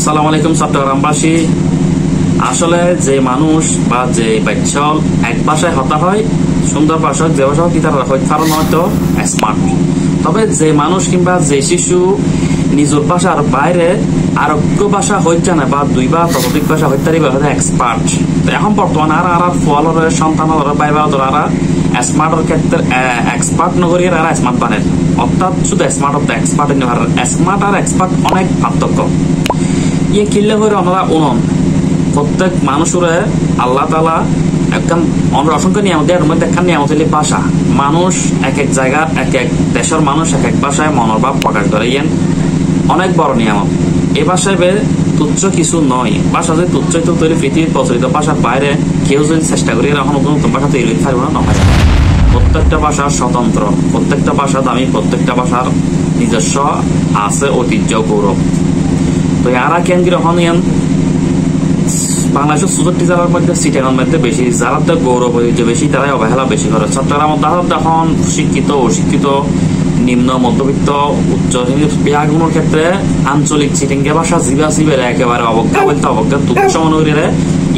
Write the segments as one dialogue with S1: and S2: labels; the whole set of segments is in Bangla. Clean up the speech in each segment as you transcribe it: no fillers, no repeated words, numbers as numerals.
S1: আসসালামু আলাইকুম চট্টগ্রামবাসী। আসলে যে মানুষ বা যে বাচ্চা এক ভাষায় হতা হয় সুন্দর ভাষা যে ভাষা কি তার কারণ হয়তো স্মার্ট, তবে যে মানুষ কিংবা যে শিশু নিজের ভাষার বাইরে আরোগ্য ভাষা হইতে না বা দুই বা ততোধিক ভাষা হইতে পারে এক্সপার্ট। তো এখন বর্তমানে আর ফলের সন্তান বাইবা আর স্মার্টের ক্ষেত্রে এক্সপার্ট নগরী আর স্মার্ট বানে, অর্থাৎ শুধু smart of the expert smart আর এক্সপার্ট অনেক পার্থক্য। ইয়ে কিনলে হয়ে ওনারা উনন প্রত্যেক মানুষের আল্লাহ তালা একদম অসংখ্য নিয়ামত দেওয়ার মধ্যে একটা নিয়ামত হইলে ভাষা। মানুষ এক এক জায়গার এক এক দেশের মানুষ এক এক ভাষায় মনোভাব প্রকাশ করে, ইয়েন অনেক বড় নিয়ামত। এ ভাষায় তুচ্ছ কিছু নয়। ভাষা যদি তুচ্ছ তো তৈরি পৃথিবীর প্রচলিত ভাষার বাইরে কেউ যদি চেষ্টা করি এখন নতুন ভাষা তৈরি হতে পারবে না নয়। প্রত্যেকটা ভাষা স্বতন্ত্র, প্রত্যেকটা ভাষা দামি, প্রত্যেকটা ভাষার নিজস্ব আছে ঐতিহ্য গৌরব। তো এরা কেন গ্রহণ বাংলাদেশের 64 জেলার মধ্যে সিটাগাং মধ্যে বেশি, যারা তো গৌরব ঐতিহ্য বেশি তারাই অবহেলা বেশি করে। চট্টগ্রাম এখন শিক্ষিত অশিক্ষিত নিম্ন মধ্যবিত্ত উচ্চ বিভাগগুলোর ক্ষেত্রে আঞ্চলিক চিটিঙ্গে ভাষা জিবা সিবের একেবারে অবজ্ঞা বলতে অবজ্ঞা তুচ্ছ মনোরে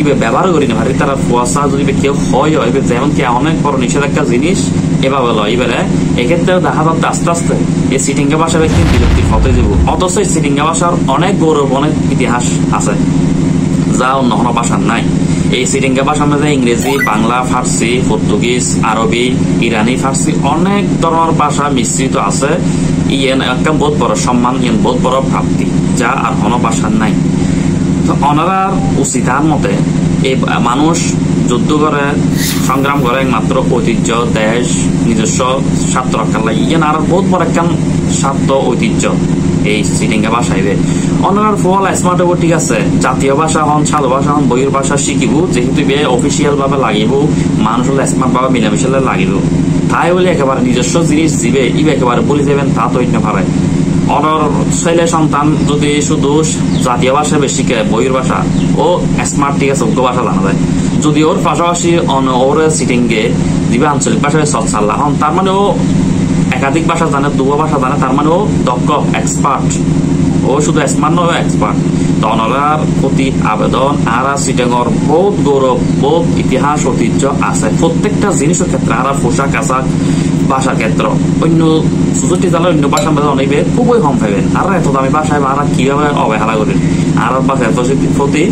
S1: ইবে ব্যবহার করি না ভারি। তারা কুয়াশা যদি কেউ হয় যেমন কি অনেক বড় নিষেধাজ্ঞা জিনিস এভাবে লয় এবারে এক্ষেত্রে দেখা যাচ্ছে আস্তে আস্তে এই সিটিঙ্গা ভাষা ব্যক্তি বিলুপ্তির পথে যাব। অথচ এই সিটিঙ্গা ভাষার অনেক গৌরব অনেক ইতিহাস আছে যা অন্য কোনো ভাষার নাই। এই সিটিঙ্গা ভাষার মধ্যে ইংরেজি, বাংলা, ফার্সি, পর্তুগিজ, আরবি, ইরানি, ফার্সি অনেক ধরনের ভাষা মিশ্রিত আছে। ইয়েন একটা বহুত বড় সম্মান, ইয়েন বহুত বড় প্রাপ্তি যা আর কোনো ভাষার নাই। তো অনারার উচিতার মতে এই মানুষ যুদ্ধ করে সংগ্রাম করে একমাত্র ঐতিহ্য দেশ নিজস্ব স্বার্থ রক্ষার লাগে। ইয়েন আর বহুত বড় একটা স্বার্থ ঐতিহ্য এই সিটিঙ্গা ভাষা হইবে। অনার ফল স্মার্ট হবো ঠিক আছে, জাতীয় ভাষা হন সাধু ভাষা হন বইয়ের ভাষা শিখিব, যেহেতু অফিসিয়াল ভাবে লাগিব মানুষ হলে স্মার্ট ভাবে মিলামিশে লাগিব। তাই বলে একেবারে নিজস্ব জিনিস দিবে ইবে একেবারে বলে যাবেন তা তো হইতে পারে। অনর ছেলে সন্তান যদি শুধু জাতীয় ভাষা বেশি শিখে বইয়ের ভাষা ও স্মার্ট ঠিক আছে উগ্র ভাষা জানা যায়। যদি ওর পাশাপাশি ওর সিটিংয়ে দিবে আঞ্চলিক ভাষায় সচ্ছাল্লা হন, তার মানে ও একাধিক ভাষা জানে, দুটো ভাষা জানে, তার মানে ও দক্ষ এক্সপার্ট। ও শুধু স্মার্ট নয় এক্সপার্ট। তো অনারার প্রতি আবেদন আর সিটাঙর বহুত গৌরব বহুত ইতিহাস ঐতিহ্য আছে প্রত্যেকটা জিনিসের ক্ষেত্রে। আর পোশাক আশাক ভাষার ক্ষেত্র অন্য 64 জেলার অন্য ভাষার মধ্যে অনেক খুবই কম পাইবেন। আর এত দামি ভাষায় আর কিভাবে অবহেলা করেন আর ভাষার প্রতি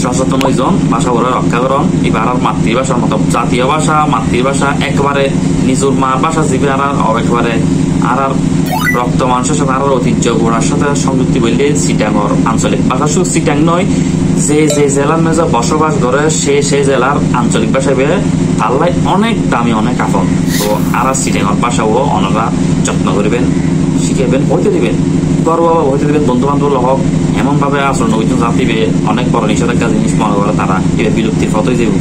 S1: সচেতন হইজন ভাষা ওরা রক্ষা করন। এবার আর মাতৃভাষার মতো জাতীয় ভাষা মাতৃভাষা একেবারে নিজের মার ভাষা জীবে আর একেবারে আর রক্ত মানুষের সাথে আর ঐতিহ্য গোড়ার সাথে সংযুক্তি বললে সিটাঙর আঞ্চলিক ভাষা। শুধু সিটাং নয়, যে যে জেলার মেজে বসবাস করে সেই জেলার আঞ্চলিক ভাষা বেড়ে আল্লাহ অনেক দামি অনেক আপন। তো আর সিটাঙর ভাষাও অনারা যত্ন করবেন, শিখাইবেন, হইতে দিবেন, গর্বভাবে হইতে দিবেন। বন্ধু বান্ধব হোক এমন ভাবে আচরণ জাতিবে অনেক বড় নিষেধাজ্ঞা জিনিস মনে করে তারা এবার বিলুপ্তির পথে যাব।